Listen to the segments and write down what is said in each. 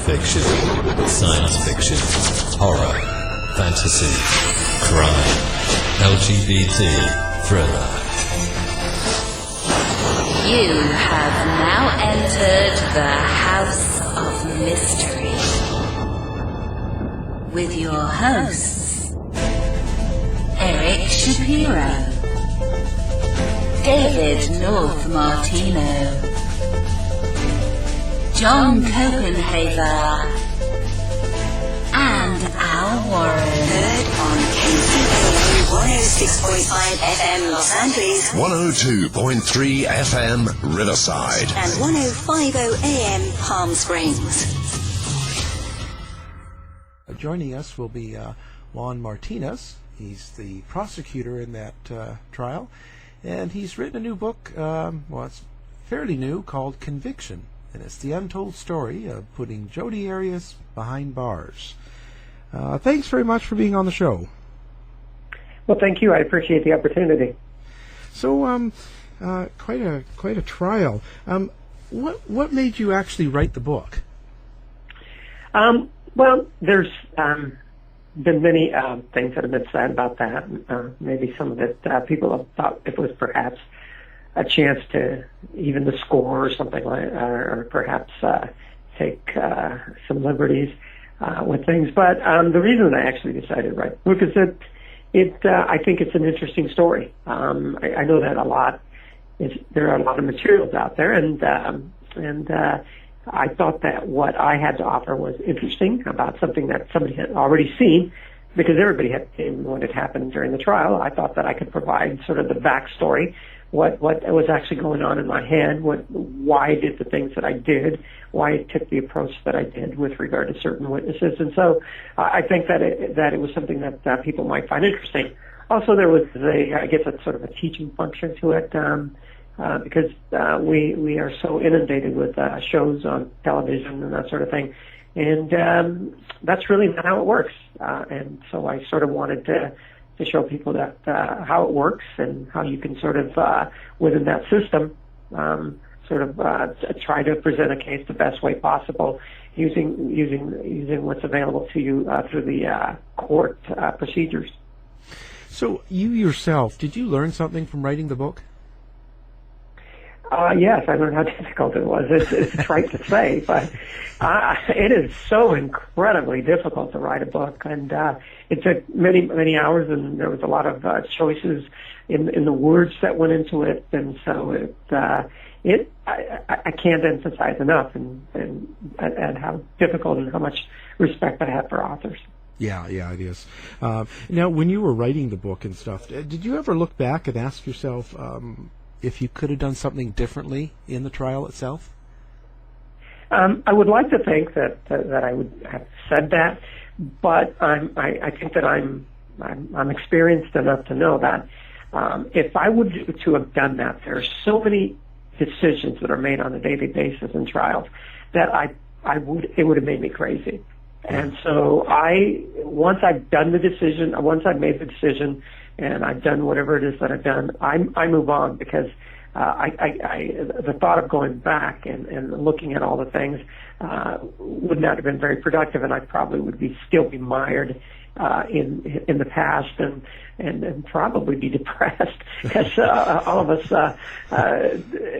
fiction, science fiction, horror, fantasy, crime, LGBT, thriller. You have now entered the House of Mystery with your hosts, Eric Shapiro, David North Martino, John Copenhaver, and Al Warren. Heard on KCAA 106.5 FM Los Angeles, 102.3 FM Riverside, and 105.0 AM Palm Springs. Joining us will be Juan Martinez. He's the prosecutor in that trial, and he's written a new book, it's fairly new, called Conviction, and it's the untold story of putting Jodi Arias behind bars. Thanks very much for being on the show. Well, thank you. I appreciate the opportunity. So, quite a trial. What made you actually write the book? Well, there's been many things that have been said about that. Maybe some of it people have thought it was perhaps a chance to even the score or something like, or perhaps take some liberties with things. But the reason that I actually decided to write the book is that I think it's an interesting story. I know that there are a lot of materials out there, and I thought that what I had to offer was interesting about something that somebody had already seen, because everybody had seen what had happened during the trial. I thought that I could provide sort of the backstory, what was actually going on in my head, why I did the things that I did, why I took the approach that I did with regard to certain witnesses. And so I think that it was something that people might find interesting. Also, there was I guess a sort of a teaching function to it, because we are so inundated with shows on television and that sort of thing. And that's really not how it works. And so I sort of wanted to show people that how it works and how you can sort of within that system try to present a case the best way possible using what's available to you through the court procedures. So you yourself, did you learn something from writing the book? Yes, I learned how difficult it was. It's trite to say, but it is so incredibly difficult to write a book, and it took many hours, and there was a lot of choices in the words that went into it, and so I can't emphasize enough and how difficult and how much respect I have for authors. Yeah, it is. Now, when you were writing the book and stuff, did you ever look back and ask yourself if you could have done something differently in the trial itself? I would like to think that I would have said that, but I think that I'm experienced enough to know that if I would to have done that, there are so many decisions that are made on a daily basis in trials that it would have made me crazy. And so once I've made the decision, and I've done whatever it is that I've done, I move on, because the thought of going back and looking at all the things would not have been very productive, and I probably would still be mired in the past and probably be depressed, because all of us,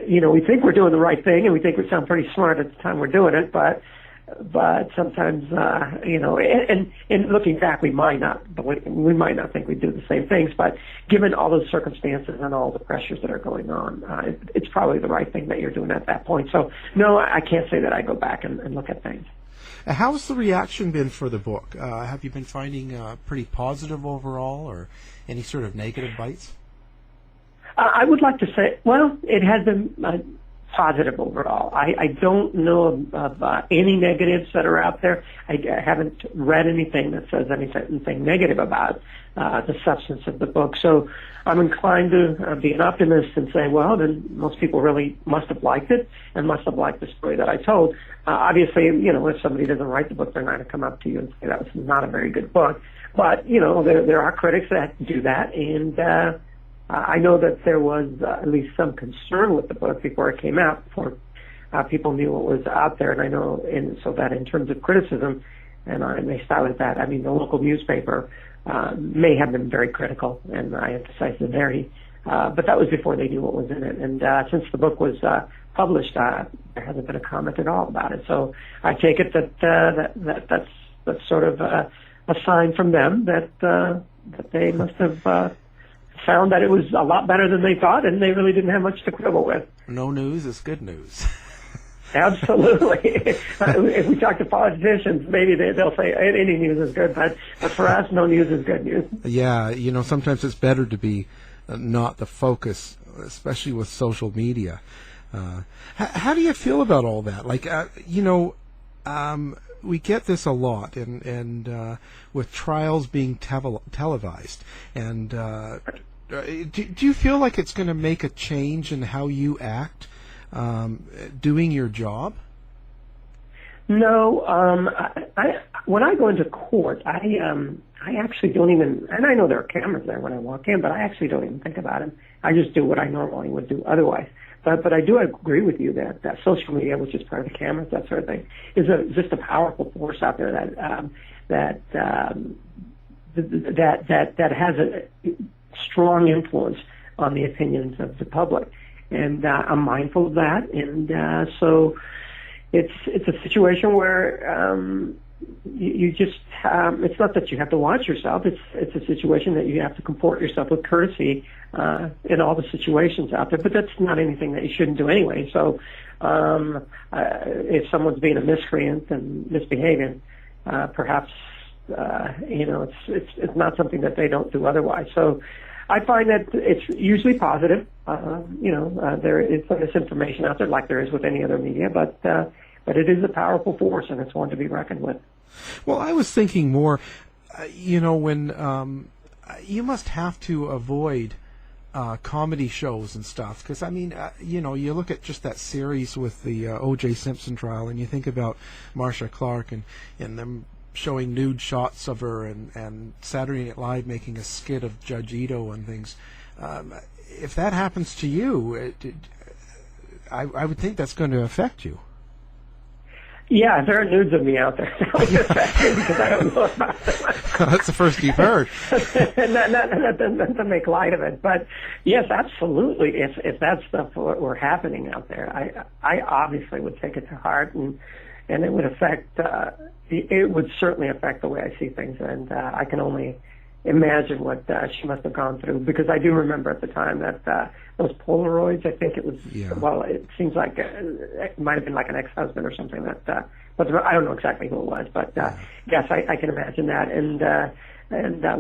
we think we're doing the right thing, and we think we sound pretty smart at the time we're doing it, but sometimes, and looking back, we might not think we do the same things, but given all those circumstances and all the pressures that are going on, it's probably the right thing that you're doing at that point. So, no, I can't say that I go back and look at things. How's the reaction been for the book? Have you been finding pretty positive overall, or any sort of negative bites? I would like to say, well, it has been positive overall. I don't know of any negatives that are out there. I haven't read anything that says anything negative about the substance of the book. So I'm inclined to be an optimist and say, well, then most people really must have liked it and must have liked the story that I told. Obviously, if somebody doesn't write the book, they're not going to come up to you and say that was not a very good book. But, there are critics that do that, and I know that there was at least some concern with the book before it came out, before people knew what was out there. And I know, so that in terms of criticism, and I may start with that, I mean, the local newspaper may have been very critical, and I emphasize the very, but that was before they knew what was in it. And since the book was published, there hasn't been a comment at all about it. So I take it that's sort of a sign from them that they must have found that it was a lot better than they thought, and they really didn't have much to quibble with. No news is good news. Absolutely. If we talk to politicians, maybe they'll say any news is good, but for us, no news is good news. Yeah, sometimes it's better to be not the focus, especially with social media. How do you feel about all that? Like, we get this a lot, and with trials being televised. And do you feel like it's going to make a change in how you act doing your job? No. When I go into court, I actually don't even, and I know there are cameras there when I walk in, but I actually don't even think about them. I just do what I normally would do otherwise. But I do agree with you that social media, which is part of the cameras, that sort of thing, is just a powerful force out there that has a strong influence on the opinions of the public. And I'm mindful of that, and so it's a situation where you just it's not that you have to watch yourself. It's a situation that you have to comport yourself with courtesy in all the situations out there. But that's not anything that you shouldn't do anyway. So if someone's being a miscreant and misbehaving, perhaps it's not something that they don't do otherwise. So I find that it's usually positive. There is some misinformation out there, like there is with any other media, but it is a powerful force, and it's one to be reckoned with. Well, I was thinking more, when you must have to avoid comedy shows and stuff, because I mean, you look at just that series with the O.J. Simpson trial, and you think about Marcia Clark and them showing nude shots of her, and Saturday Night Live making a skit of Judge Ito and things. If that happens to you, I would think that's going to affect you. Yeah, there are nudes of me out there. Because I don't know about them. That's the first you've heard. not to make light of it, but yes, absolutely. If that stuff were happening out there, I obviously would take it to heart, and it would affect. It would certainly affect the way I see things, and I can only imagine what she must have gone through, because I do remember at the time that those Polaroids, I think it was, well, it seems like it might have been like an ex-husband or something but I don't know exactly who it was, but yes, I can imagine that. And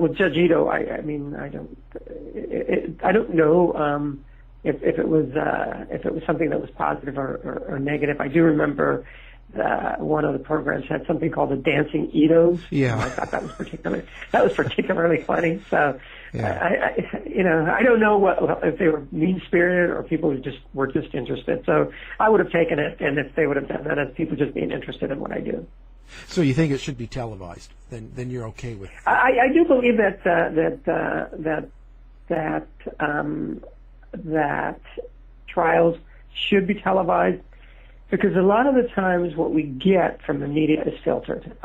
with Judge Ito, I mean, I don't know if it was something that was positive or negative. I do remember one of the programs had something called the Dancing Itos. Yeah, I thought that was particularly funny. So, I don't know if they were mean spirited or people who were just interested. So I would have taken it, and if they would have done that as people just being interested in what I do. So you think it should be televised? Then you're okay with it. I do believe that trials should be televised, because a lot of the times what we get from the media is filtered.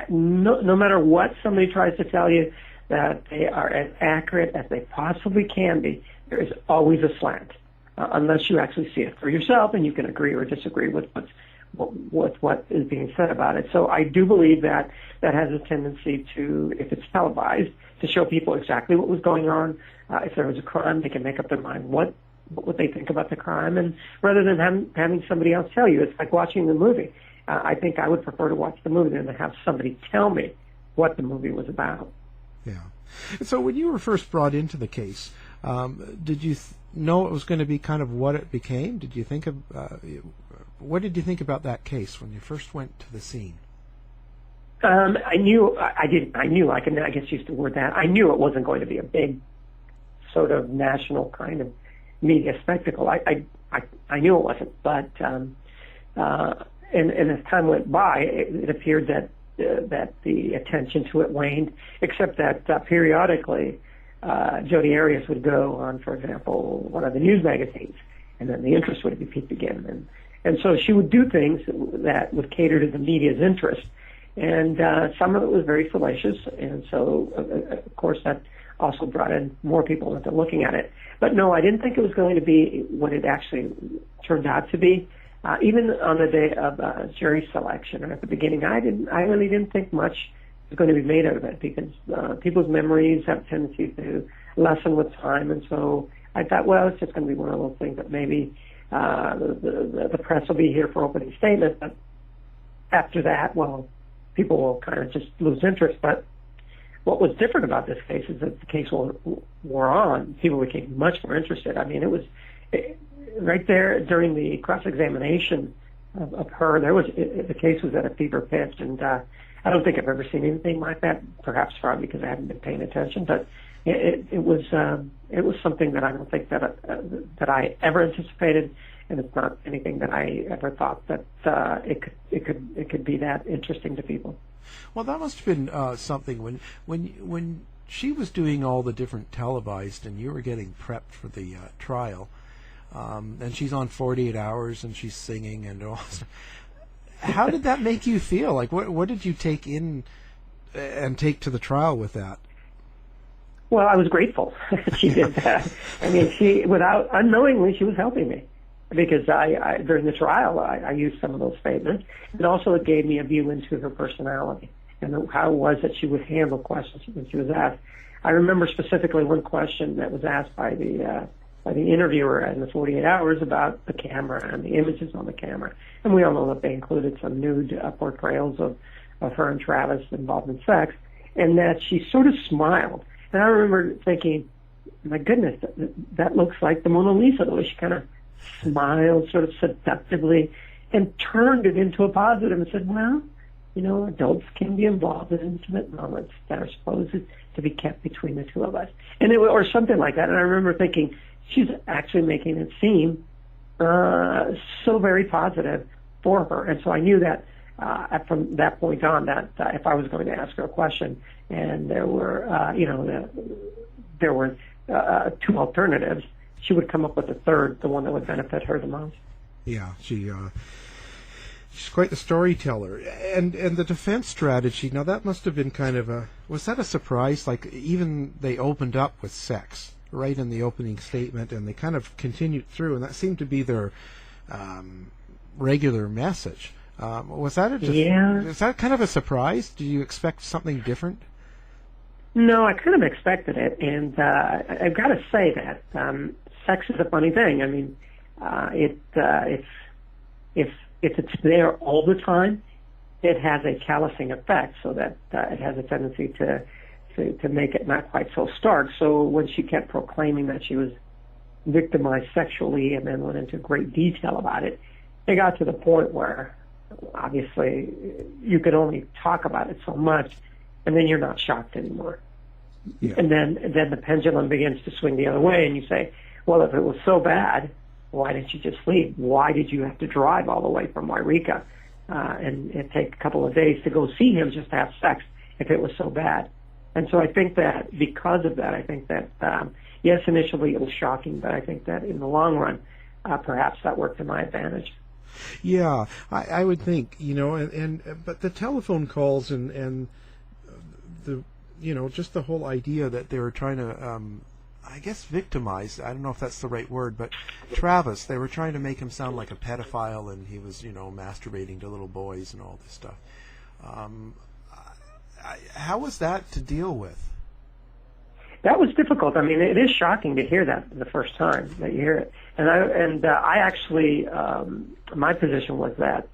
No matter what somebody tries to tell you, that they are as accurate as they possibly can be, there is always a slant, unless you actually see it for yourself and you can agree or disagree with what is being said about it. So I do believe that has a tendency to, if it's televised, to show people exactly what was going on. If there was a crime, they can make up their mind what would they think about the crime, and rather than having somebody else tell you. It's like watching the movie. I think I would prefer to watch the movie than to have somebody tell me what the movie was about. Yeah. So when you were first brought into the case, did you know it was going to be kind of what it became? Did you think of what did you think about that case when you first went to the scene? I knew. I guess use the word that. I knew it wasn't going to be a big, sort of national kind of media spectacle. I knew it wasn't, but and as time went by, it appeared that the attention to it waned, except that periodically Jodi Arias would go on, for example, one of the news magazines and then the interest would begin. And so she would do things that would cater to the media's interest. And some of it was very salacious, and so, of course, that also brought in more people into looking at it. But no, I didn't think it was going to be what it actually turned out to be. Even on the day of jury selection, or at the beginning, I really didn't think much was going to be made out of it, because people's memories have a tendency to lessen with time, and so I thought, well, it's just going to be one of those things that maybe the press will be here for opening statements, but after that, well, people will kind of just lose interest. But what was different about this case is that the case wore on. People became much more interested. I mean, it was right there during the cross-examination of her. The case was at a fever pitch, and I don't think I've ever seen anything like that. Perhaps probably because I haven't been paying attention, but it was something that I don't think that I ever anticipated, and it's not anything that I ever thought that it could be that interesting to people. Well, that must have been something when she was doing all the different televised, and you were getting prepped for the trial, and she's on 48 Hours, and she's singing and all. How did that make you feel? Like, what did you take in and take to the trial with that? Well, I was grateful she did that. I mean, unknowingly, she was helping me, because I during the trial, I used some of those statements, and also it gave me a view into her personality and how it was that she would handle questions when she was asked. I remember specifically one question that was asked by the interviewer in the 48 Hours about the camera and the images on the camera, and we all know that they included some nude portrayals of her and Travis involved in sex, and that she sort of smiled. And I remember thinking, my goodness, that looks like the Mona Lisa, the way she kind of smiled sort of seductively and turned it into a positive and said, well, adults can be involved in intimate moments that are supposed to be kept between the two of us. Or something like that. And I remember thinking, she's actually making it seem so very positive for her. And so I knew that from that point on, that if I was going to ask her a question, and there were, two alternatives, she would come up with a third, the one that would benefit her the most. Yeah, she's quite the storyteller. And the defense strategy, now that must have been kind of was that a surprise? Like, even they opened up with sex right in the opening statement, and they kind of continued through, and that seemed to be their regular message. Was that is that kind of a surprise? Did you expect something different? No, I kind of expected it, and I've got to say that sex is a funny thing. I mean, if it's there all the time, it has a callousing effect, so that it has a tendency to make it not quite so stark. So when she kept proclaiming that she was victimized sexually and then went into great detail about it, it got to the point where obviously you could only talk about it so much, and then you're not shocked anymore. Yeah. And then the pendulum begins to swing the other way, and you say, well, if it was so bad, why didn't you just leave? Why did you have to drive all the way from Wairika and take a couple of days to go see him just to have sex if it was so bad? And so I think that because of that, I think that, yes, initially it was shocking, but I think that in the long run, perhaps that worked to my advantage. Yeah, I would think, but the telephone calls and the, just the whole idea that they were trying to, I guess, victimize, I don't know if that's the right word, but Travis, they were trying to make him sound like a pedophile, and he was, masturbating to little boys and all this stuff. How was that to deal with? That was difficult. I mean, it is shocking to hear that the first time that you hear it. And I actually, my position was that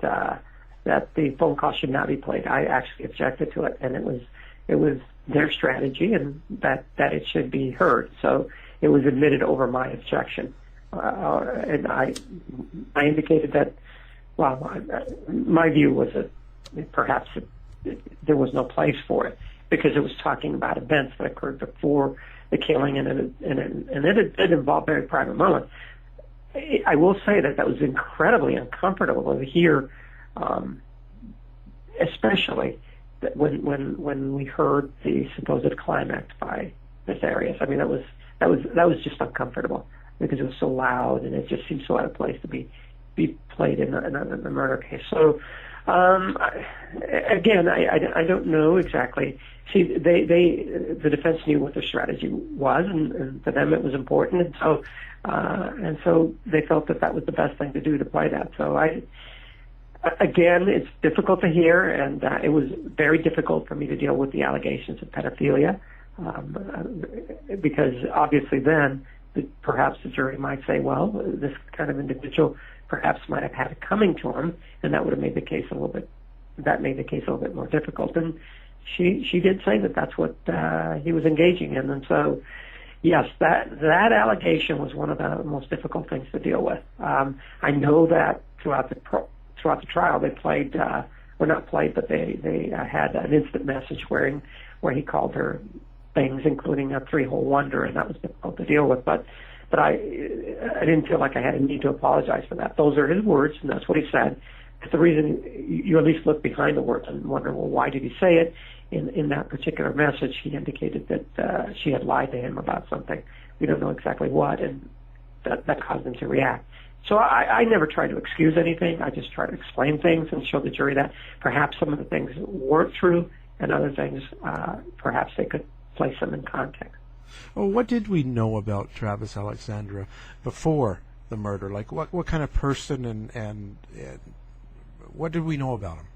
the phone call should not be played. I actually objected to it, and it was their strategy, and that it should be heard. So it was admitted over my objection, and I indicated that. Well, my view was that perhaps there was no place for it, because it was talking about events that occurred before the killing, and it involved very private moments. I will say that was incredibly uncomfortable to hear, especially when we heard the supposed climax by Miss Arias. I mean, that was just uncomfortable. because it was so loud and it just seemed so out of place to be played in a murder case. So again, I don't know exactly. See, the defense knew what their strategy was, and for them it was important, and so they felt that was the best thing to do to play that. So again, it's difficult to hear, and it was very difficult for me to deal with the allegations of pedophilia, because obviously then perhaps the jury might say, well, this kind of individual perhaps might have had it coming to him, and that would have made the case a little bit more difficult. And she did say that that's what he was engaging in, and so yes, that allegation was one of the most difficult things to deal with. I know that throughout the trial they played, or not played, but they had an instant message where he called her things, including a three-hole wonder, and that was difficult to deal with. But I didn't feel like I had a need to apologize for that. Those are his words, and that's what he said. But the reason you at least look behind the words and wonder, well, why did he say it? In that particular message, he indicated that she had lied to him about something. We don't know exactly what, and that caused him to react. So I never tried to excuse anything. I just tried to explain things and show the jury that perhaps some of the things weren't true, and other things perhaps they could place them in context. Well, what did we know about Travis Alexandra before the murder? Like, what kind of person and what did we know about him?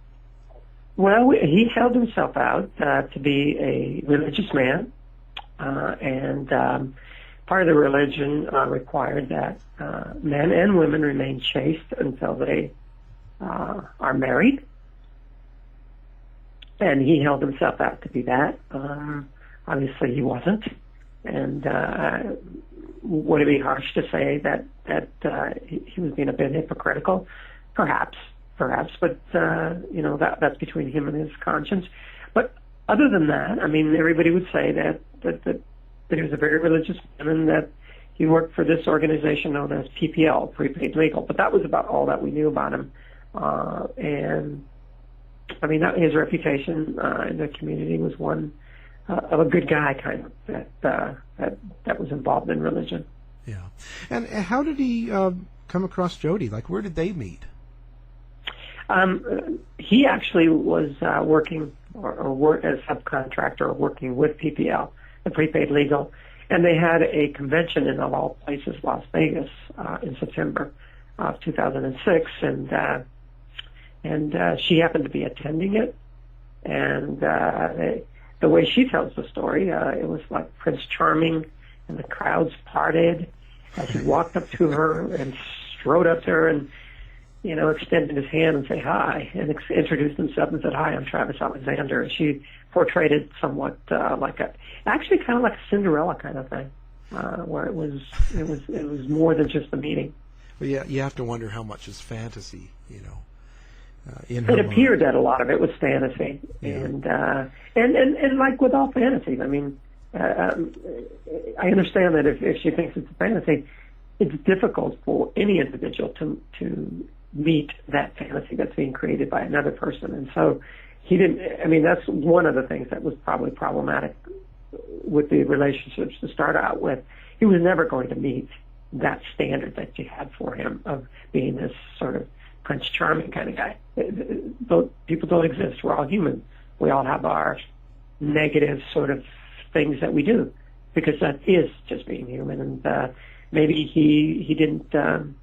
Well, he held himself out to be a religious man, and part of the religion required that men and women remain chaste until they are married, and he held himself out to be that. Obviously, he wasn't, and would it be harsh to say that he was being a bit hypocritical? Perhaps, but that's between him and his conscience. But other than that, I mean, everybody would say that he was a very religious man, and that he worked for this organization known as PPL, Prepaid Legal. But that was about all that we knew about him. And I mean, his reputation in the community was one of a good guy, kind of that was involved in religion. Yeah. And how did he come across Jodi? Like, where did they meet? He actually was working or as a subcontractor working with PPL, the Prepaid Legal, and they had a convention in, of all places, Las Vegas, in September of 2006, and she happened to be attending it, and the way she tells the story, it was like Prince Charming, and the crowds parted as he walked up to her and strode up to her and extended his hand and say hi, and introduced himself and said, "Hi, I'm Travis Alexander." And she portrayed it somewhat actually kind of like a Cinderella kind of thing, where it was more than just a meeting. Well, yeah, you have to wonder how much is fantasy, in it appeared that a lot of it was fantasy, yeah. and like with all fantasies, I mean, I understand that if she thinks it's a fantasy, it's difficult for any individual to meet that fantasy that's being created by another person. And so he didn't, I mean, that's one of the things that was probably problematic with the relationships to start out with. He was never going to meet that standard that you had for him of being this sort of Prince Charming kind of guy. Those people don't exist. We're all human. We all have our negative sort of things that we do, because that is just being human. And maybe he didn't come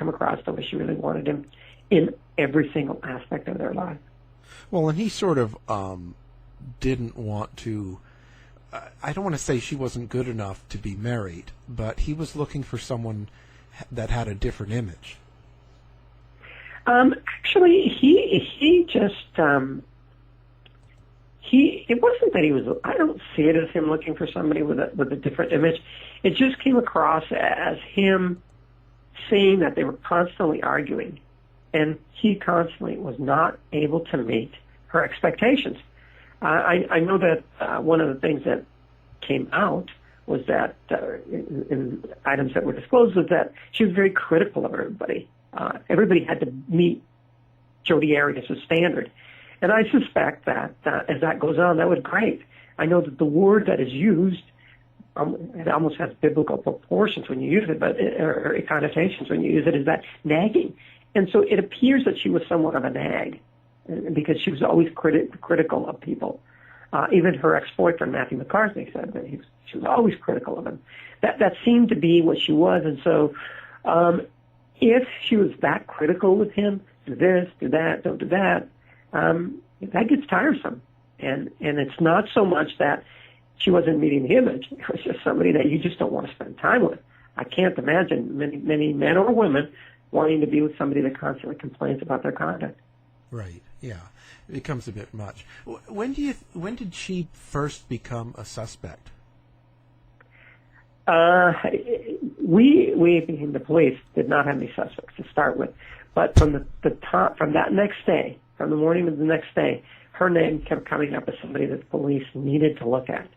across the way she really wanted him in every single aspect of their life. Well, and he sort of didn't want to, I don't want to say she wasn't good enough to be married, but he was looking for someone that had a different image. Actually, he just, it wasn't that he was, I don't see it as him looking for somebody with a different image. It just came across as him seeing that they were constantly arguing, and he constantly was not able to meet her expectations. I know that one of the things that came out was that in items that were disclosed was that she was very critical of everybody. Everybody had to meet Jodi Arias' standard. And I suspect that as that goes on, that would be great. I know that the word that is used it almost has biblical proportions when you use it, but or connotations when you use it, is that nagging. And so it appears that she was somewhat of a nag, because she was always critical of people. Even her ex-boyfriend, Matthew McCarthy, said that she was always critical of him. That seemed to be what she was. And so if she was that critical with him, do this, do that, don't do that, that gets tiresome. And it's not so much that she wasn't meeting the image. It was just somebody that you just don't want to spend time with. I can't imagine many men or women wanting to be with somebody that constantly complains about their conduct. Right. Yeah. It becomes a bit much. When did she first become a suspect? We being the police, did not have any suspects to start with, but from that next day, from the morning of the next day, her name kept coming up as somebody that the police needed to look at.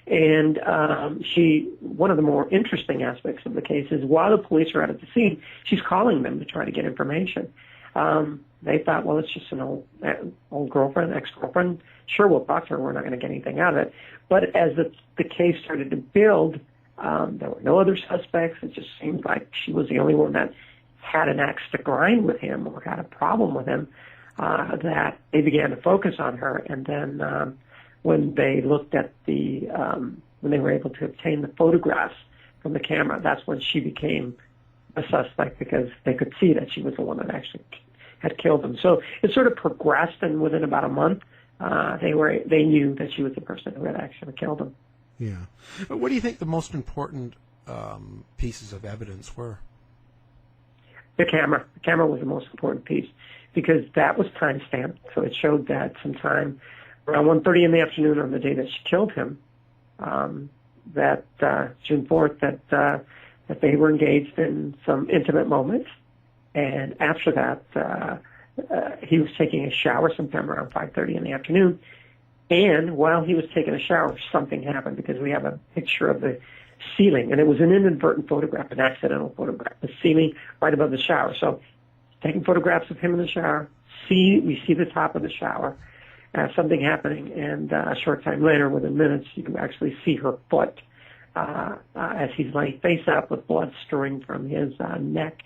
And one of the more interesting aspects of the case is while the police are out at the scene, she's calling them to try to get information. They thought, well, it's just an old girlfriend, ex-girlfriend. Sure, we'll talk to her. We're not going to get anything out of it. But as the case started to build, there were no other suspects. It just seemed like she was the only one that had an axe to grind with him or had a problem with him, that they began to focus on her. And then when they looked at when they were able to obtain the photographs from the camera, that's when she became a suspect, because they could see that she was the one that actually had killed him. So it sort of progressed, and within about a month, they knew that she was the person who had actually killed him. Yeah. But what do you think the most important pieces of evidence were? The camera. The camera was the most important piece, because that was time-stamped. So it showed that sometime around 1:30 in the afternoon on the day that she killed him, that June 4th, that they were engaged in some intimate moments. And after that, he was taking a shower sometime around 5:30 in the afternoon. And while he was taking a shower, something happened, because we have a picture of the ceiling, and it was an inadvertent photograph, an accidental photograph, the ceiling right above the shower. So taking photographs of him in the shower, we see the top of the shower, something happening, and a short time later, within minutes, you can actually see her foot as he's laying face up with blood stirring from his neck.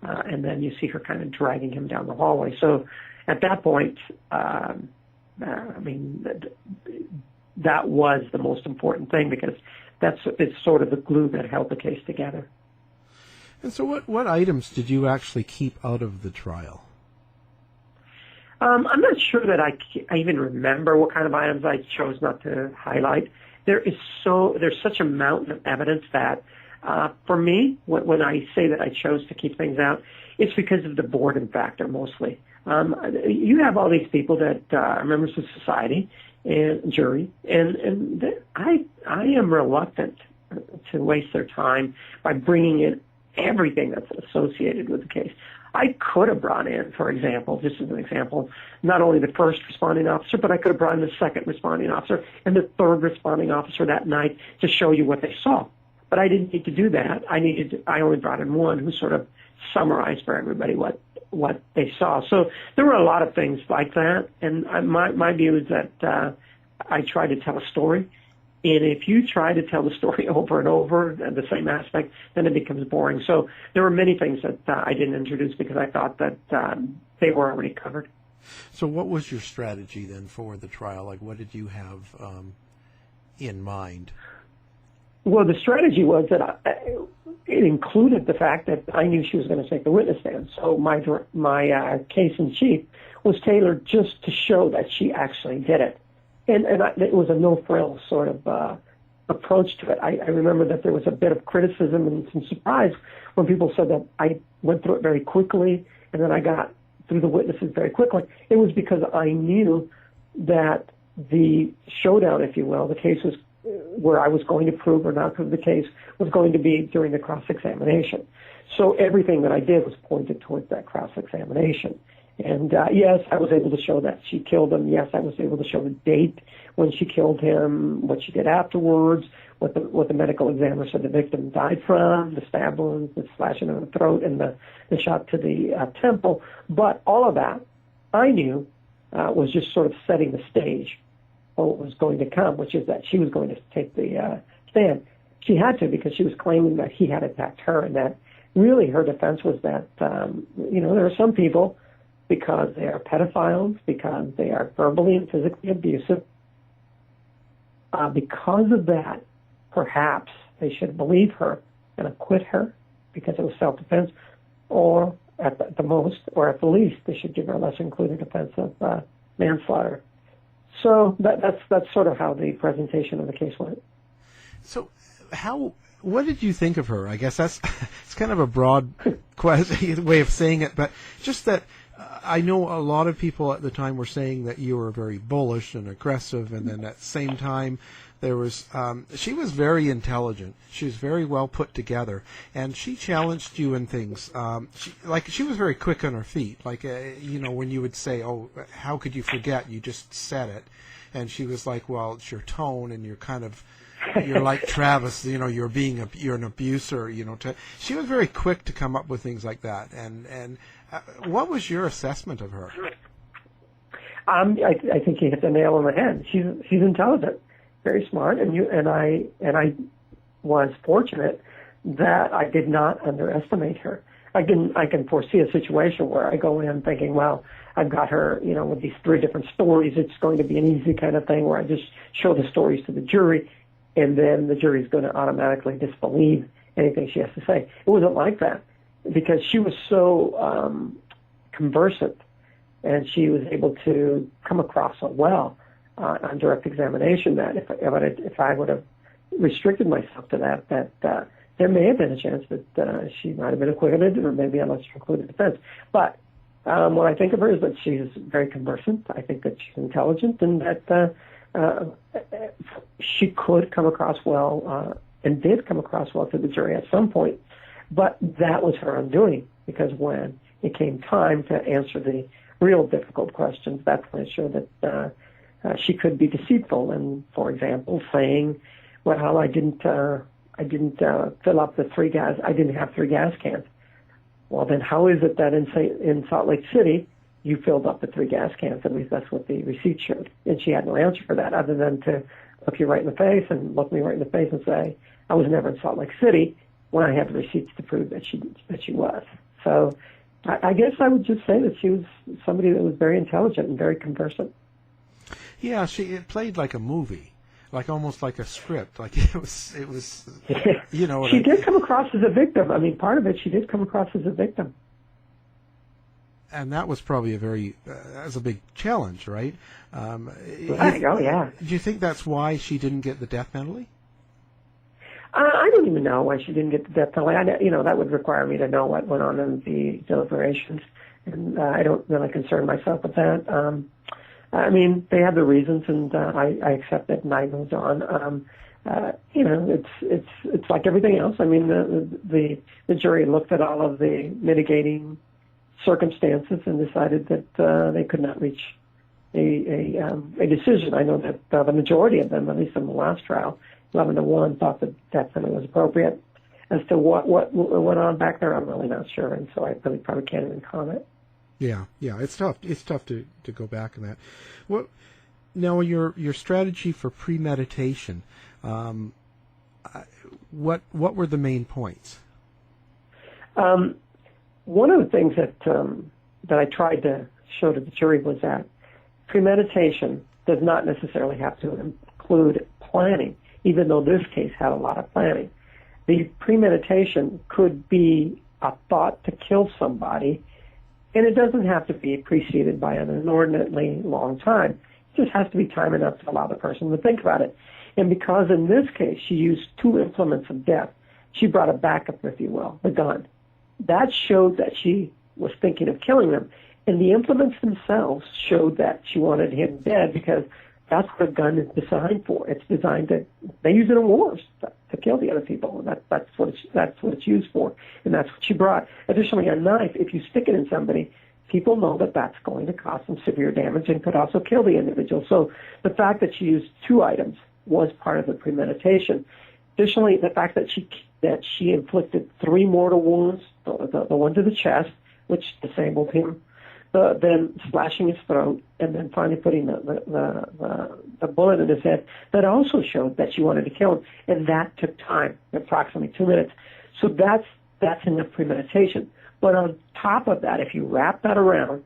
And then you see her kind of dragging him down the hallway. So at that point, that was the most important thing, because it's sort of the glue that held the case together. And so what items did you actually keep out of the trial? I'm not sure that I even remember what kind of items I chose not to highlight. There's such a mountain of evidence that for me, when I say that I chose to keep things out, it's because of the boredom factor mostly. You have all these people that are members of society and jury, and I am reluctant to waste their time by bringing in everything that's associated with the case. I could have brought in, for example, just as an example, not only the first responding officer, but I could have brought in the second responding officer and the third responding officer that night to show you what they saw. But I didn't need to do that. I only brought in one who sort of summarized for everybody what they saw. So there were a lot of things like that. And my view is that I try to tell a story. And if you try to tell the story over and over, the same aspect, then it becomes boring. So there were many things that I didn't introduce because I thought that they were already covered. So what was your strategy then for the trial? Like, what did you have in mind? Well, the strategy was that it included the fact that I knew she was going to take the witness stand. So my case in chief was tailored just to show that she actually did it. And it was a no-frills sort of approach to it. I remember that there was a bit of criticism and some surprise when people said that I went through it very quickly and then I got through the witnesses very quickly. It was because I knew that the showdown, if you will, the case was where I was going to prove or not prove the case was going to be during the cross-examination. So everything that I did was pointed towards that cross-examination. And yes, I was able to show that she killed him. Yes, I was able to show the date when she killed him, what she did afterwards, what the medical examiner said the victim died from, the stab wounds, the slashing of the throat, and the shot to the temple. But all of that, I knew, was just sort of setting the stage for what was going to come, which is that she was going to take the stand. she had to, because she was claiming that he had attacked her, and that really her defense was that, there are some people, because they are pedophiles, because they are verbally and physically abusive, because of that, perhaps they should believe her and acquit her because it was self-defense, or at the most, or at the least, they should give her a lesser-included offense of manslaughter. So that's sort of how the presentation of the case went. So, what did you think of her? I guess it's kind of a broad way of saying it, but just that I know a lot of people at the time were saying that you were very bullish and aggressive, and then at the same time there was she was very intelligent. She was very well put together, and she challenged you in things. She was very quick on her feet. When you would say, "Oh, how could you forget? You just said it," and she was like, "Well, it's your tone, and you're like Travis. You're an abuser. She was very quick to come up with things like that. And what was your assessment of her? I think you hit the nail on the head. She's intelligent, very smart, and I was fortunate that I did not underestimate her. I can foresee a situation where I go in thinking, well, I've got her, with these 3 different stories. It's going to be an easy kind of thing where I just show the stories to the jury, and then the jury is going to automatically disbelieve anything she has to say. It wasn't like that, because she was so conversant, and she was able to come across so well on direct examination that if I would have restricted myself to that there may have been a chance that she might have been acquitted, or maybe a lesser-included defense. But what I think of her is that she's very conversant. I think that she's intelligent, and that she could come across well, and did come across well to the jury at some point. But that was her undoing, because when it came time to answer the real difficult questions, that's when it showed that she could be deceitful. And, for example, saying, well, I didn't fill up the 3 gas. I didn't have 3 gas cans. Well, then how is it that in Salt Lake City you filled up the 3 gas cans? At least that's what the receipt showed. And she had no answer for that, other than to look you right in the face and look me right in the face and say, I was never in Salt Lake City, when I had the receipts to prove that she was. So I guess I would just say that she was somebody that was very intelligent and very conversant. Yeah, it played like a movie, almost like a script. It was. She did come across as a victim. I mean, part of it, she did come across as a victim. And that was probably that was a big challenge, right? Right. Oh, yeah. Do you think that's why she didn't get the death penalty? I don't even know why she didn't get the death penalty. That would require me to know what went on in the deliberations, and I don't really concern myself with that. I mean, they had the reasons, and I accept it, and I moved on. It's like everything else. I mean, the jury looked at all of the mitigating circumstances and decided that they could not reach a decision. I know that the majority of them, at least in the last trial, 11-1, thought that death penalty was appropriate. As to what went on back there, I'm really not sure, and so I really probably can't even comment. Yeah, it's tough. It's tough to go back on that. What now? Your strategy for premeditation. What were the main points? One of the things that I tried to show to the jury was that premeditation does not necessarily have to include planning, even though this case had a lot of planning. The premeditation could be a thought to kill somebody, and it doesn't have to be preceded by an inordinately long time. It just has to be time enough to allow the person to think about it. And because in this case she used 2 implements of death, she brought a backup, if you will, the gun. That showed that she was thinking of killing them. And the implements themselves showed that she wanted him dead, because that's what a gun is designed for. It's designed they use it in wars to kill the other people. And that's what it's used for. And that's what she brought. Additionally, a knife, if you stick it in somebody, people know that that's going to cause them severe damage and could also kill the individual. So the fact that she used 2 items was part of the premeditation. Additionally, the fact that she inflicted 3 mortal wounds, the one to the chest, which disabled him, then slashing his throat, and then finally putting the bullet in his head, that also showed that she wanted to kill him, and that took time, approximately 2 minutes. So that's enough premeditation. But on top of that, if you wrap that around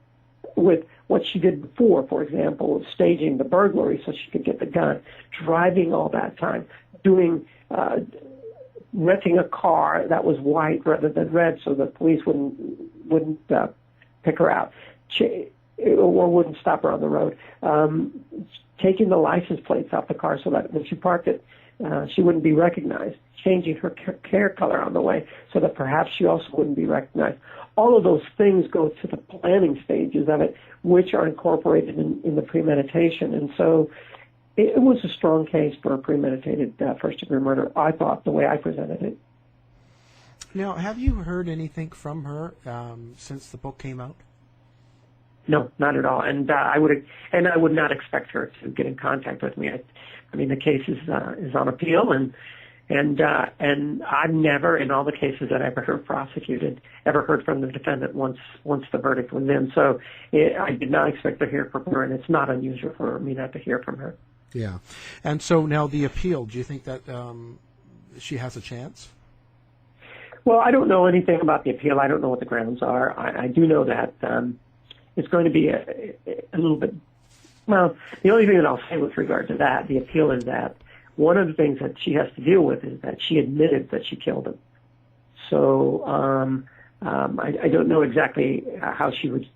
with what she did before, for example, staging the burglary so she could get the gun, driving all that time, doing renting a car that was white rather than red so the police wouldn't pick her out or wouldn't stop her on the road, taking the license plates off the car so that when she parked it, she wouldn't be recognized, changing her hair color on the way so that perhaps she also wouldn't be recognized. All of those things go to the planning stages of it, which are incorporated in the premeditation. And so it was a strong case for a premeditated first-degree murder, I thought, the way I presented it. Now, have you heard anything from her since the book came out? No, not at all. And I would not expect her to get in contact with me. I mean, the case is on appeal, and I've never, in all the cases that I've ever prosecuted, ever heard from the defendant once the verdict was in. So I did not expect to hear from her, and it's not unusual for me not to hear from her. Yeah. And so now the appeal, do you think that she has a chance? Well, I don't know anything about the appeal. I don't know what the grounds are. I do know that it's going to be a little bit, well, the only thing that I'll say with regard to that, the appeal, is that one of the things that she has to deal with is that she admitted that she killed him. So I don't know exactly how she would,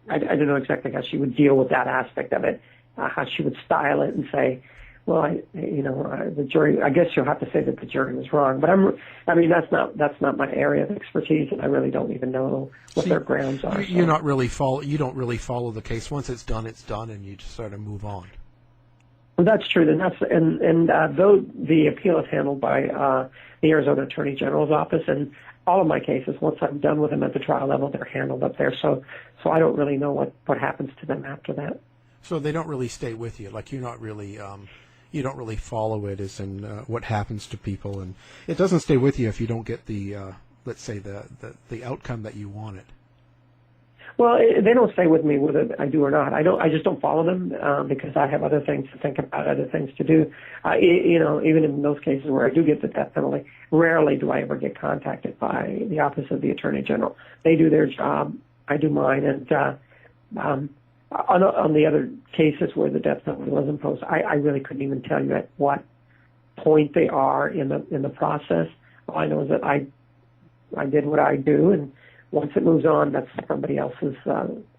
I don't know exactly how she would deal with that aspect of it, how she would style it and say, well, the jury, I guess you'll have to say that the jury was wrong, but that's not my area of expertise, and I really don't even know what their grounds are. You don't really follow the case. Once it's done, and you just sort of move on. Well, that's true, and though the appeal is handled by the Arizona Attorney General's office, and all of my cases, once I'm done with them at the trial level, they're handled up there. So I don't really know what happens to them after that. So they don't really stay with you, like you're not really. You don't really follow it as in what happens to people, and it doesn't stay with you if you don't get the, let's say, the outcome that you wanted. Well, they don't stay with me whether I do or not. I just don't follow them because I have other things to think about, other things to do. Even in those cases where I do get the death penalty, rarely do I ever get contacted by the Office of the Attorney General. They do their job, I do mine, and on the other cases where the death penalty was imposed, I really couldn't even tell you at what point they are in the process. All I know is that I did what I do, and once it moves on, that's somebody else's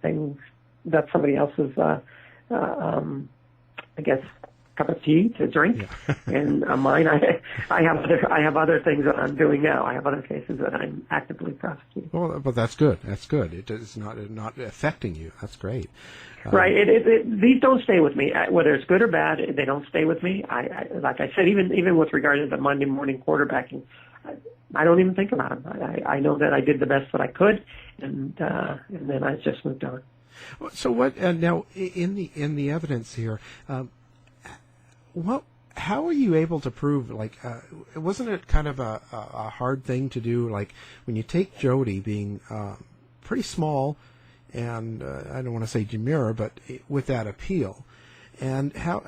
thing. That's somebody else's, I guess, cup of tea to drink. Yeah. And mine, I have other things that I'm doing now. I have other cases that I'm actively prosecuting. Well, but that's good. That's good. It is not affecting you. That's great. Right. These don't stay with me. Whether it's good or bad, they don't stay with me. I like I said, even with regard to the Monday morning quarterbacking, I don't even think about them. I know that I did the best that I could, and then I just moved on. So what now in the evidence here? How are you able to prove, wasn't it kind of a hard thing to do, like when you take Jodi being pretty small and I don't want to say demure, but with that appeal, and how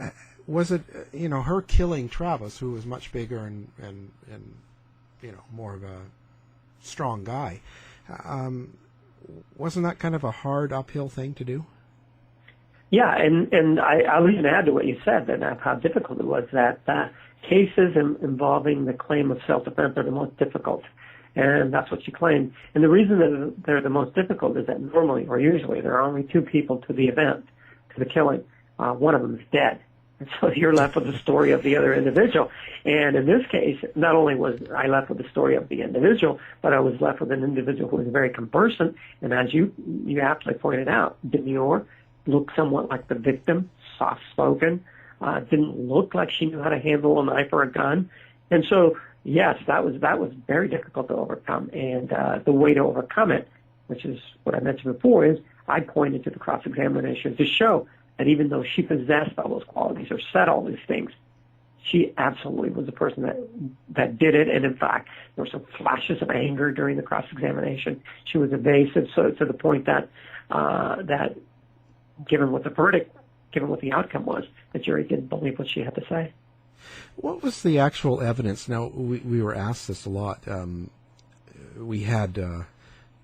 was it, her killing Travis, who was much bigger and more of a strong guy, wasn't that kind of a hard uphill thing to do? Yeah, and I'll even add to what you said, that how difficult it was, that cases involving the claim of self-defense are the most difficult, and that's what she claimed. And the reason that they're the most difficult is that normally, or usually, there are only two people to the event, to the killing. One of them is dead. And so you're left with the story of the other individual. And in this case, not only was I left with the story of the individual, but I was left with an individual who was very conversant, and as you aptly pointed out, demure, looked somewhat like the victim, soft-spoken, didn't look like she knew how to handle a knife or a gun. And so, yes, that was very difficult to overcome. And the way to overcome it, which is what I mentioned before, is I pointed to the cross-examination to show that even though she possessed all those qualities or said all these things, she absolutely was the person that did it. And in fact, there were some flashes of anger during the cross-examination. She was evasive, so to the point that that given what the verdict, given what the outcome was, the jury didn't believe what she had to say. What was the actual evidence? Now, we were asked this a lot. We had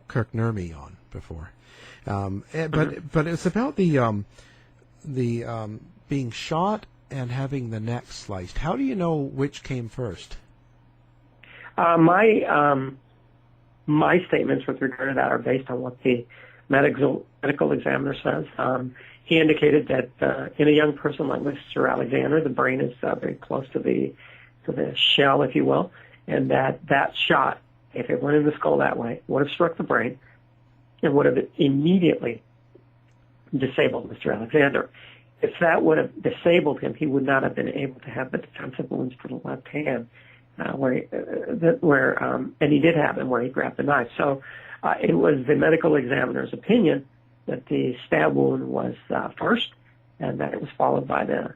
Kirk Nurmi on before, but it's about the being shot and having the neck sliced. How do you know which came first? My statements with regard to that are based on what the medical examiner says. He indicated that in a young person like Mr. Alexander, the brain is very close to the shell, if you will, and that shot, if it went in the skull that way, would have struck the brain and would have immediately disabled Mr. Alexander. If that would have disabled him, he would not have been able to have the defensive wounds to the left hand, and he did have them where he grabbed the knife. So it was the medical examiner's opinion that the stab wound was first, and that it was followed by the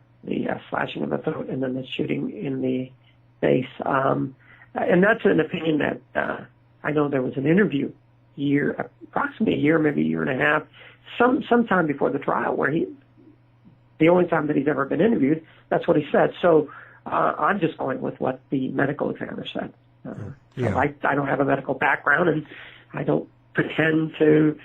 slashing of the throat and then the shooting in the face. And that's an opinion that I know there was an interview approximately a year, maybe a year and a half, sometime before the trial, where the only time that he's ever been interviewed, that's what he said. So I'm just going with what the medical examiner said. So I don't have a medical background, and I don't pretend to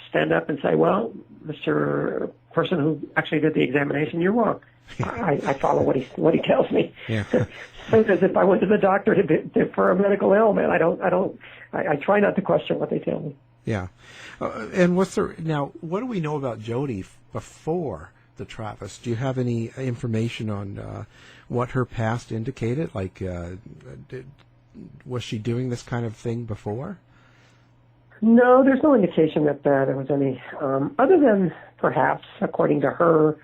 stand up and say, well, Mr. Person who actually did the examination, you're wrong. I follow what he tells me. Yeah. So as if I went to the doctor for a medical ailment, I try not to question what they tell me. Yeah. And what do we know about Jodi before the Travis? Do you have any information on what her past indicated? Like, was she doing this kind of thing before? No, there's no indication that there was any, other than perhaps, according to her,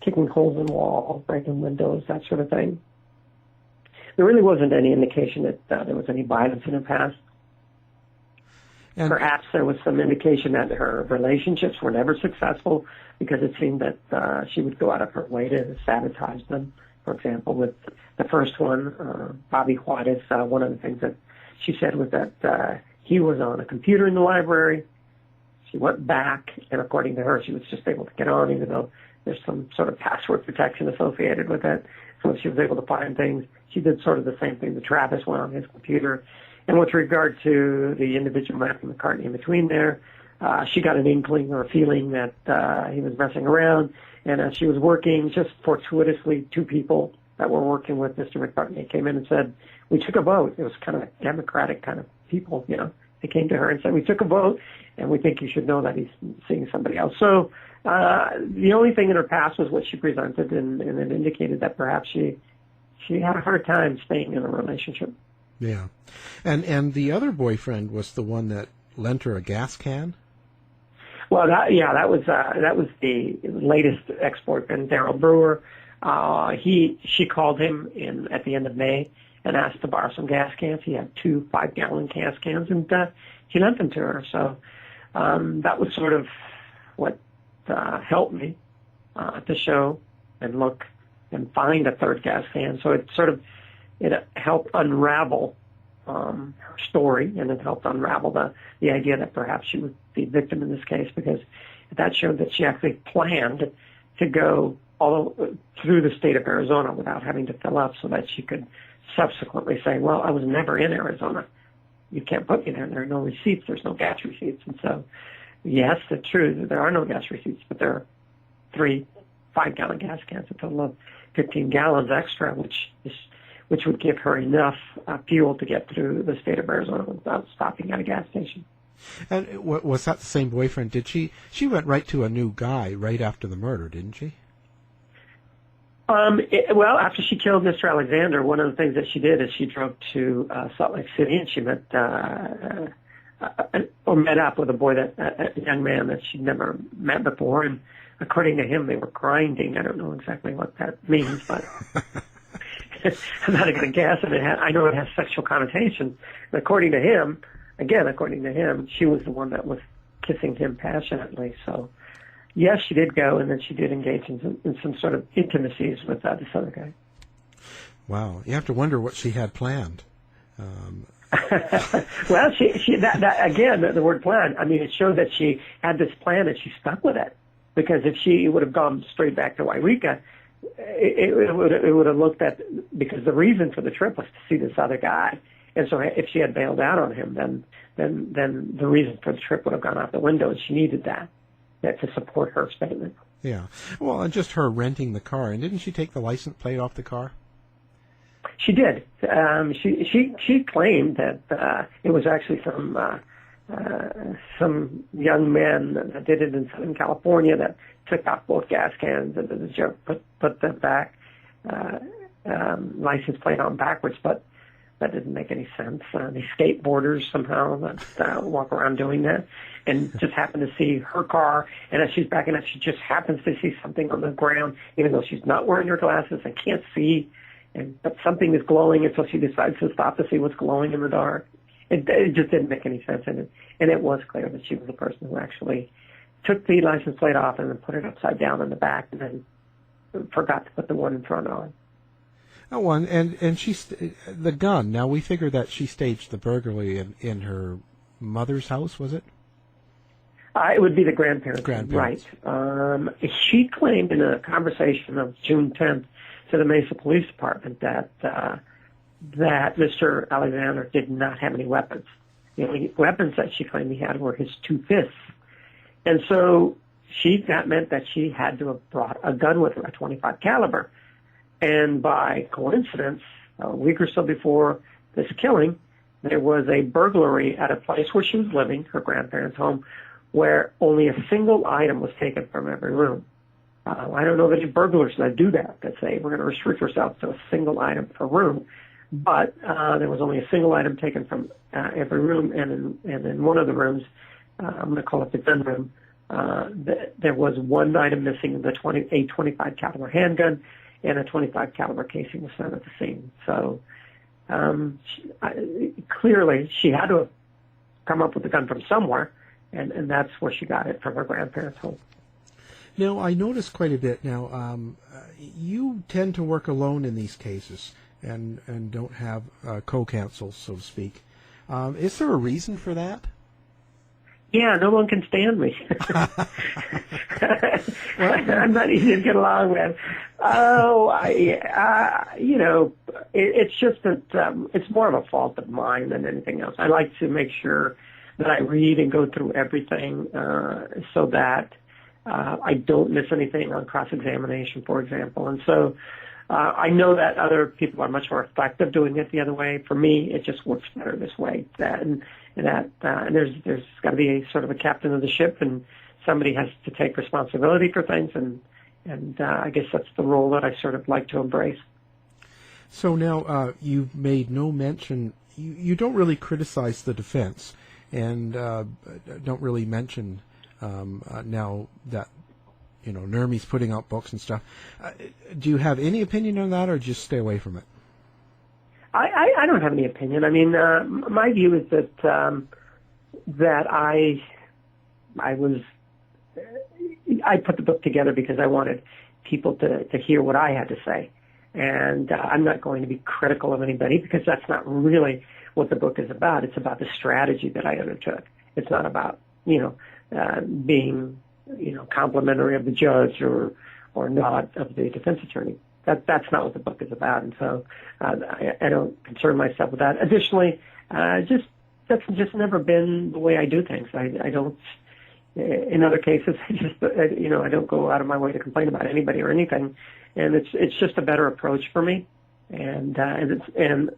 kicking holes in walls, breaking windows, that sort of thing. There really wasn't any indication that there was any violence in her past. And perhaps there was some indication that her relationships were never successful, because it seemed that she would go out of her way to sabotage them. For example, with the first one, Bobby Juarez, one of the things that she said was that he was on a computer in the library. She went back, and according to her, she was just able to get on, even though there's some sort of password protection associated with it. So she was able to find things. She did sort of the same thing that Travis went on his computer. And with regard to the individual Matthew McCartney in between there, she got an inkling or a feeling that he was messing around. And as she was working, just fortuitously, two people that were working with Mr. McCartney came in and said, we took a vote. It was kind of a Democratic kind of people, you know. They came to her and said, we took a vote, and we think you should know that he's seeing somebody else. So the only thing in her past was what she presented, and it indicated that perhaps she had a hard time staying in a relationship. Yeah. And the other boyfriend was the one that lent her a gas can? Well, that was the latest ex-boyfriend, Daryl Brewer. She called him at the end of May and asked to borrow some gas cans. He had 2 5-gallon gas cans, and he lent them to her. So that was sort of what helped me to show and look and find a third gas can. So it helped unravel her story, and it helped unravel the idea that perhaps she was the victim in this case, because that showed that she actually planned to go all through the state of Arizona without having to fill up, so that she could subsequently say, well, I was never in Arizona. You can't put me there. There are no receipts. There's no gas receipts. And so, yes, it's true. There are no gas receipts, but there are 3 5-gallon gas cans, a total of 15 gallons extra, which would give her enough fuel to get through the state of Arizona without stopping at a gas station. And was that the same boyfriend? Did she went right to a new guy right after the murder, didn't she? Well, after she killed Mr. Alexander, one of the things that she did is she drove to Salt Lake City, and she met up with a young man that she'd never met before. And according to him, they were grinding. I don't know exactly what that means, but I'm not going to guess. And I know it has sexual connotations. And according to him, she was the one that was kissing him passionately. So, yes, she did go, and then she did engage in some sort of intimacies with this other guy. Wow. You have to wonder what she had planned. Well, she that again, the word plan, I mean, it showed that she had this plan and she stuck with it. Because if she would have gone straight back to Wairika, it would have looked at, because the reason for the trip was to see this other guy. And so if she had bailed out on him, then the reason for the trip would have gone out the window, and she needed that to support her statement. Yeah. Well, and just her renting the car. And didn't she take the license plate off the car? She did. She claimed that it was actually some young men that did it in Southern California that took out both gas cans and put the back license plate on backwards, but that didn't make any sense. These skateboarders somehow that walk around doing that, and just happen to see her car, and as she's backing up, she just happens to see something on the ground, even though she's not wearing her glasses and can't see, but something is glowing, and so she decides to stop to see what's glowing in the dark. It just didn't make any sense, and it was clear that she was the person who actually took the license plate off and then put it upside down in the back, and then forgot to put the one in front on. Oh, and the gun. Now, we figure that she staged the burglary in her mother's house, was it? It would be the grandparents. Grandparents. Right. She claimed in a conversation of June 10th to the Mesa Police Department that Mr. Alexander did not have any weapons. The only weapons that she claimed he had were his two fists. And so that meant that she had to have brought a gun with her, a .25 caliber. And by coincidence, a week or so before this killing, there was a burglary at a place where she was living, her grandparents' home, where only a single item was taken from every room. I don't know of any burglars that do that say we're going to restrict ourselves to a single item per room. But there was only a single item taken from every room, and in one of the rooms, I'm going to call it the gun room, there was one item missing, a .25 caliber handgun, and a .25 caliber casing was found at the scene. So clearly she had to have come up with the gun from somewhere, and that's where she got it, from her grandparents' home. Now, I noticed quite a bit. Now, you tend to work alone in these cases and don't have co-counsel, so to speak. Is there a reason for that? Yeah, no one can stand me. I'm not easy to get along with. It's just that it's more of a fault of mine than anything else. I like to make sure that I read and go through everything so that I don't miss anything on cross-examination, for example. And so I know that other people are much more effective doing it the other way. For me, it just works better this way. And there's got to be a sort of a captain of the ship, and somebody has to take responsibility for things, and I guess that's the role that I sort of like to embrace. So now you've made no mention. You don't really criticize the defense, and don't really mention now that NERMI's putting out books and stuff. Do you have any opinion on that, or just stay away from it? I don't have any opinion. I mean, my view is that I put the book together because I wanted people to hear what I had to say. And I'm not going to be critical of anybody, because that's not really what the book is about. It's about the strategy that I undertook. It's not about, being, complimentary of the judge or not of the defense attorney. That's not what the book is about. And so I don't concern myself with that. Additionally, that's just never been the way I do things. I don't, in other cases, I don't go out of my way to complain about anybody or anything. And it's just a better approach for me. And the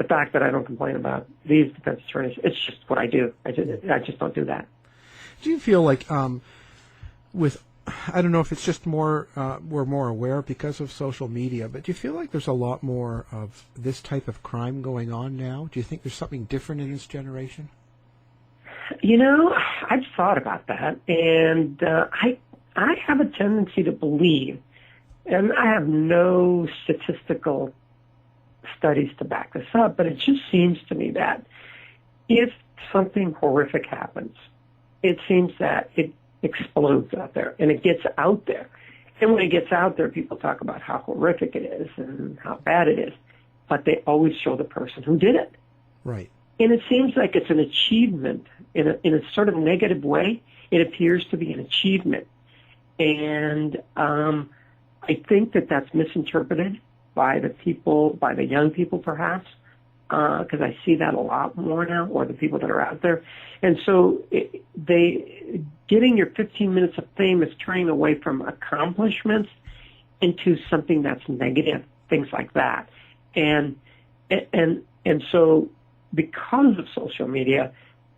fact that I don't complain about these defense attorneys, it's just what I do. I just don't do that. Do you feel like I don't know if it's just we're more aware because of social media, but do you feel like there's a lot more of this type of crime going on now? Do you think there's something different in this generation? I've thought about that, and I have a tendency to believe, and I have no statistical studies to back this up, but it just seems to me that if something horrific happens, it seems that it explodes out there, and it gets out there. And when it gets out there, people talk about how horrific it is and how bad it is. but they always show the person who did it. Right. And it seems like it's an achievement in a sort of negative way. It appears to be an achievement. And I think that that's misinterpreted by the people, by the young people perhaps, because I see that a lot more now, or the people that are out there. And so getting your 15 minutes of fame is turning away from accomplishments into something that's negative, things like that. And so because of social media,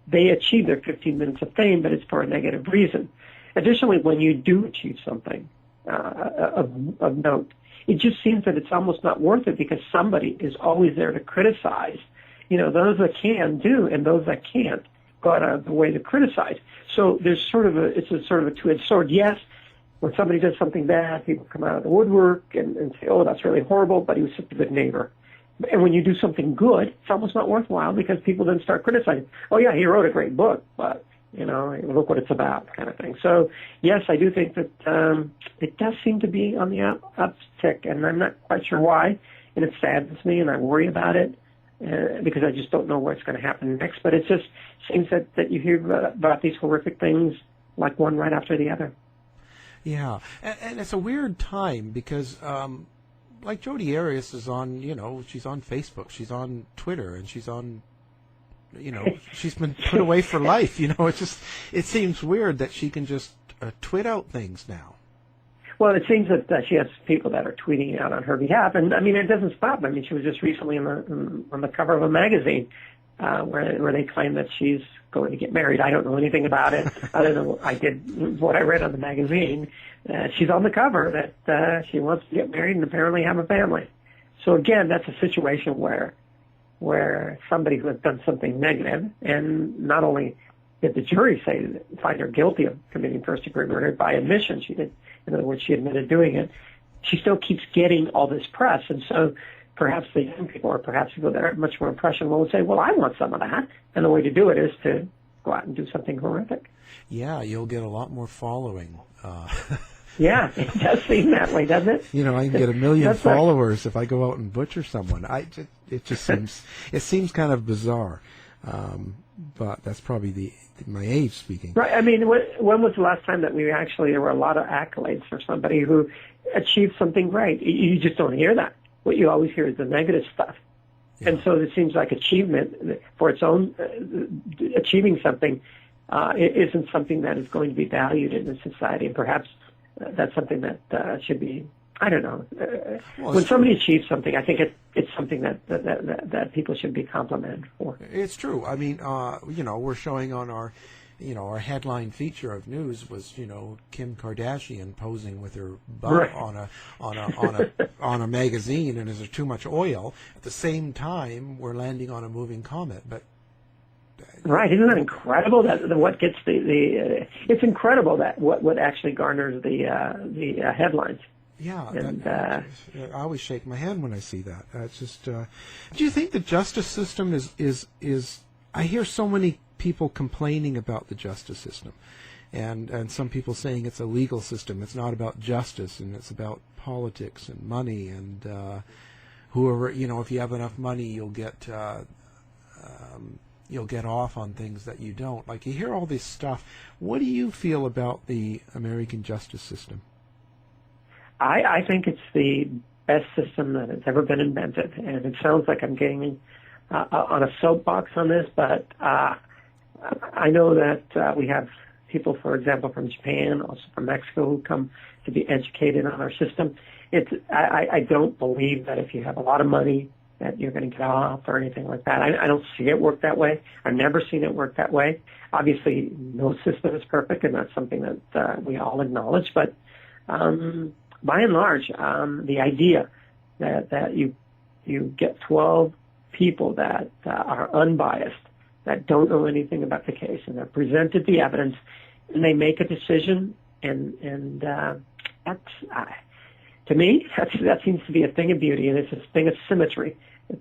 they achieve their 15 minutes of fame, but it's for a negative reason. Additionally, when you do achieve something of note, it just seems that it's almost not worth it because somebody is always there to criticize. Those that can do, and those that can't go out of the way to criticize. So there's it's a sort of a two-edged sword. Yes, when somebody does something bad, people come out of the woodwork and say, oh, that's really horrible, but he was such a good neighbor. And when you do something good, it's almost not worthwhile because people then start criticizing. Oh, yeah, he wrote a great book, but, look what it's about kind of thing. So, yes, I do think that it does seem to be on the uptick, and I'm not quite sure why, and it saddens me, and I worry about it because I just don't know what's going to happen next. But it just seems that you hear about these horrific things like one right after the other. Yeah, and it's a weird time because like Jodi Arias is on, she's on Facebook, she's on Twitter, and she's on, she's been put away for life. It seems weird that she can just tweet out things now. Well, it seems that she has people that are tweeting out on her behalf, and it doesn't stop. She was just recently on the cover of a magazine where they claim that she's going to get married. I don't know anything about it. Other than I did what I read on the magazine. She's on the cover that she wants to get married and apparently have a family. So again, that's a situation where somebody who has done something negative, and not only did the jury find her guilty of committing first-degree murder by admission, she did. In other words, she admitted doing it. She still keeps getting all this press, and so perhaps the young people, or perhaps people that are much more impressionable, would say, well, I want some of that. And the way to do it is to go out and do something horrific. Yeah, you'll get a lot more following. Yeah, it does seem that way, doesn't it? I can get 1 million followers if I go out and butcher someone. It seems kind of bizarre. But that's probably my age speaking. Right. When was the last time that there were a lot of accolades for somebody who achieved something great? You just don't hear that. What you always hear is the negative stuff. Yeah. And so it seems like achievement for its own, achieving something isn't something that is going to be valued in the society. And perhaps that's something that should be, I don't know. When somebody achieves something, I think it's something that people should be complimented for. It's true. We're showing on our our headline feature of news was, Kim Kardashian posing with her butt on a magazine, and is there too much oil? At the same time, we're landing on a moving comet, but. Right, isn't that incredible? That what gets it's incredible that what actually garners the headlines. Yeah, and I always shake my head when I see that. It's just. Do you think the justice system is? I hear so many people complaining about the justice system, and some people saying it's a legal system. It's not about justice, and it's about politics and money, and whoever if you have enough money, you'll get off on things that you don't. Like, you hear all this stuff. What do you feel about the American justice system? I think it's the best system that has ever been invented, and it sounds like I'm getting on a soapbox on this, but I know that we have people, for example, from Japan, also from Mexico, who come to be educated on our system. I don't believe that if you have a lot of money that you're going to get off or anything like that. I don't see it work that way. I've never seen it work that way. Obviously, no system is perfect, and that's something that we all acknowledge, but by and large, the idea that you get 12 people that are unbiased, that don't know anything about the case, and they're presented the evidence, and they make a decision, and that's to me, that seems to be a thing of beauty, and it's a thing of symmetry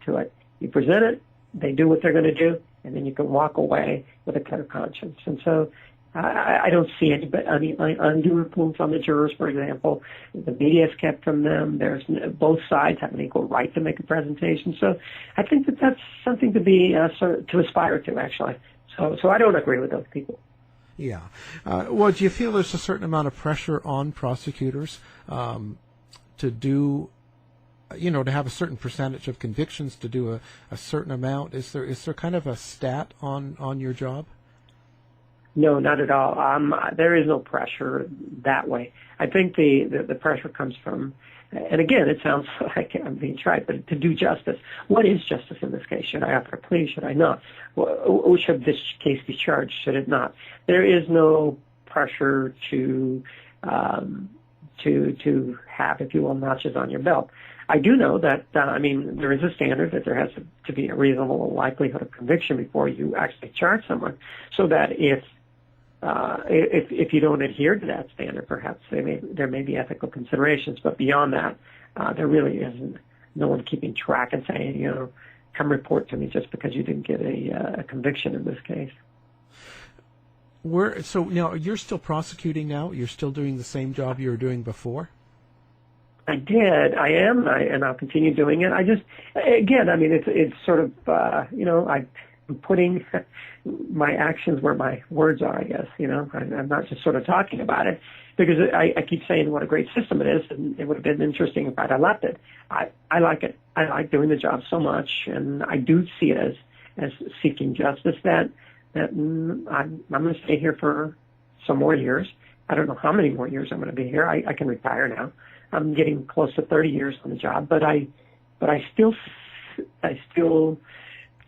to it. You present it, they do what they're going to do, and then you can walk away with a clear conscience. And so I don't see any undue influence on the jurors, for example. The media is kept from them. Both sides have an equal right to make a presentation. So I think that's something to be to aspire to, actually. So I don't agree with those people. Yeah. Well, do you feel there's a certain amount of pressure on prosecutors to do, to have a certain percentage of convictions, to do a certain amount? Is there kind of a stat on your job? No, not at all. There is no pressure that way. I think the pressure comes from, and again, it sounds like I'm being trite, but to do justice. What is justice in this case? Should I offer a plea? Should I not? Should this case be charged? Should it not? There is no pressure to have, if you will, notches on your belt. I do know that, there is a standard that there has to be a reasonable likelihood of conviction before you actually charge someone, so that if you don't adhere to that standard, perhaps there may be ethical considerations. But beyond that, there really isn't no one keeping track and saying, come report to me just because you didn't get a conviction in this case. So now you're still prosecuting now? You're still doing the same job you were doing before? I did. I am, and I'll continue doing it. It's sort of, I'm putting my actions where my words are, I guess. I'm not just sort of talking about it, because I keep saying what a great system it is, and it would have been interesting if I'd have left it. I like it. I like doing the job so much, and I do see it as seeking justice that I'm going to stay here for some more years. I don't know how many more years I'm going to be here. I can retire now. I'm getting close to 30 years on the job, but I still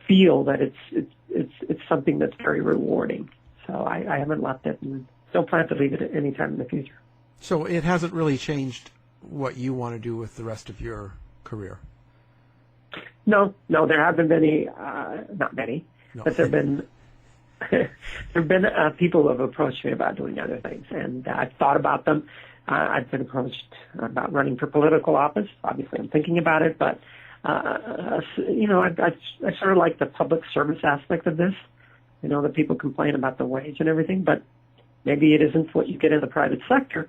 feel that it's something that's very rewarding. So I haven't left it, and don't plan to leave it at any time in the future. So it hasn't really changed what you want to do with the rest of your career? No, there haven't been not many, but there have been people who have approached me about doing other things, and I've thought about them. I've been approached about running for political office. Obviously, I'm thinking about it, but I sort of like the public service aspect of this. That people complain about the wage and everything, but maybe it isn't what you get in the private sector.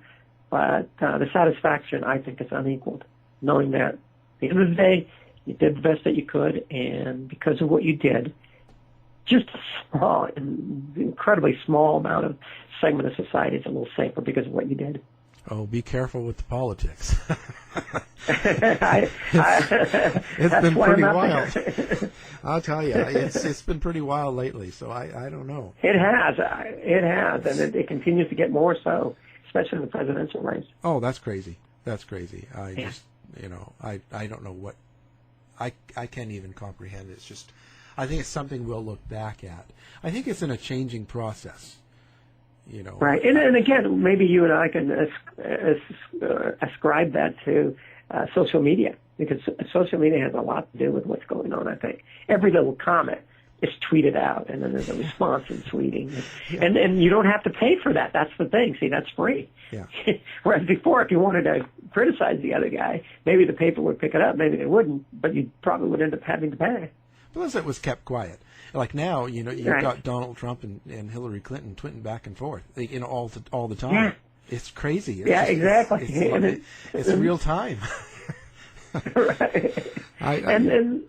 But the satisfaction, I think, is unequaled, knowing that at the end of the day, you did the best that you could, and because of what you did, just a small, incredibly small amount of segment of society is a little safer because of what you did. Oh, be careful with the politics. It's been pretty wild. I'll tell you, it's been pretty wild lately, so I don't know. It has, and it continues to get more so, especially in the presidential race. Oh, that's crazy. I don't know what, I can't even comprehend it. It's just, I think it's something we'll look back at. I think it's in a changing process. Right, and again, maybe you and I can ascribe that to social media, because social media has a lot to do with what's going on. I think every little comment is tweeted out, and then there's a response in tweeting, and you don't have to pay for that. That's the thing. See, that's free. Yeah. Whereas before, if you wanted to criticize the other guy, maybe the paper would pick it up, maybe they wouldn't, but you probably would end up having to pay. Plus, it was kept quiet. Like now, you've right. got Donald Trump and Hillary Clinton tweeting back and forth, all the time. Yeah. It's crazy. Exactly. It's real time. Right. And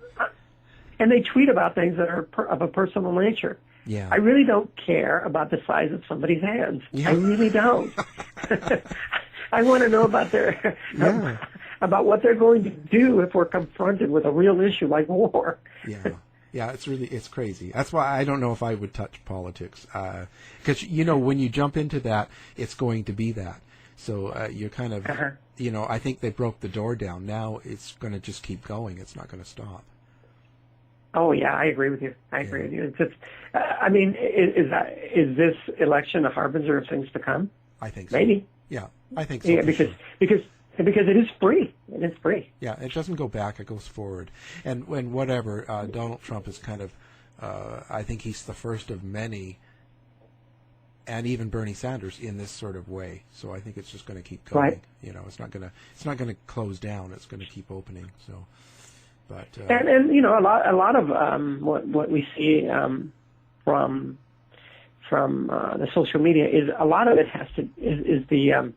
they tweet about things that are of a personal nature. Yeah. I really don't care about the size of somebody's hands. Yeah. I really don't. I want to know about about what they're going to do if we're confronted with a real issue like war. Yeah, it's crazy. That's why I don't know if I would touch politics, because when you jump into that, it's going to be that. So you're kind of, I think they broke the door down. Now it's going to just keep going. It's not going to stop. Oh yeah, I agree with you. It's just, is this election a harbinger of things to come? I think so. Maybe. Yeah, I think so. Yeah, because it is free. It is free. Yeah, it doesn't go back; it goes forward. And when whatever, Donald Trump is kind of, I think he's the first of many, and even Bernie Sanders in this sort of way. So I think it's just going to keep going. Right. It's not going to close down. It's going to keep opening. So, but and a lot of what we see from the social media is a lot of it is the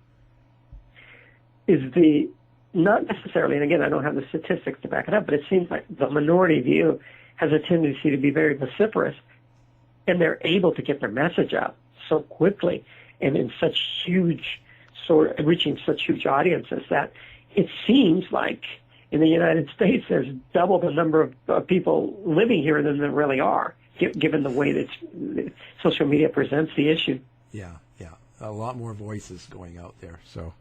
not necessarily, and again, I don't have the statistics to back it up, but it seems like the minority view has a tendency to be very vociferous, and they're able to get their message out so quickly and in such huge reaching such huge audiences that it seems like in the United States there's double the number of people living here than there really are, given the way that social media presents the issue. Yeah, a lot more voices going out there. So,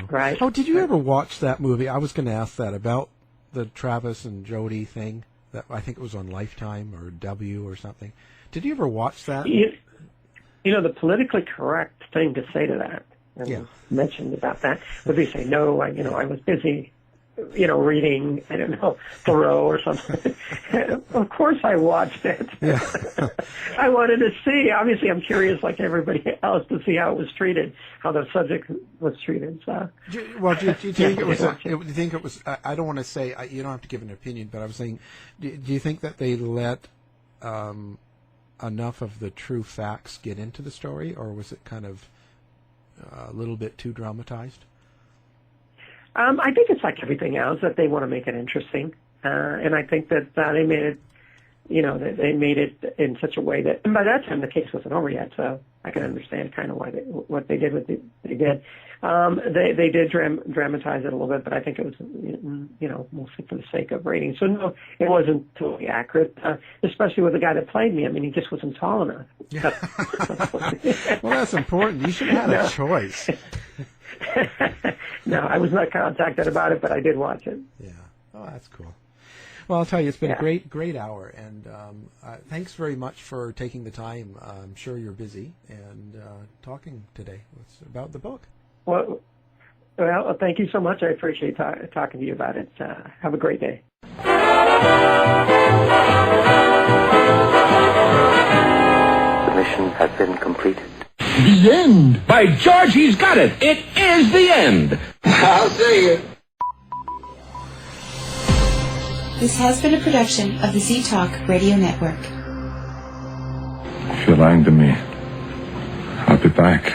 Right. Oh, did you ever watch that movie? I was going to ask that about the Travis and Jodi thing. That I think it was on Lifetime or W or something. Did you ever watch that? The politically correct thing to say to that, and mentioned about that, would be say, no, I was busy, reading, I don't know, Thoreau or something. Of course I watched it. Yeah. I wanted to see. Obviously, I'm curious, like everybody else, to see how it was treated, how the subject was treated. So, do you think it was? Do you think it was? I don't want to say you don't have to give an opinion, but I was saying, do you think that they let enough of the true facts get into the story, or was it kind of a little bit too dramatized? I think it's like everything else, that they want to make it interesting, and I think that they made it, they made it in such a way that, and by that time the case wasn't over yet, so I can understand kind of why what they did. They did. They did dramatize it a little bit, but I think it was, mostly for the sake of ratings. So no, it wasn't totally accurate, especially with the guy that played me. I mean, he just wasn't tall enough. Yeah. Well, that's important. You should have had a choice. No, I was not contacted about it, but I did watch it. Yeah. Oh, that's cool. Well, I'll tell you, it's been a great hour, and thanks very much for taking the time. I'm sure you're busy, and talking today about the book. Well, thank you so much. I appreciate talking to you about it. Have a great day. The mission has been completed. The end. By George, he's got it. It is the end. I'll see you. This has been a production of the Z-Talk Radio Network. If you're lying to me, I'll be back.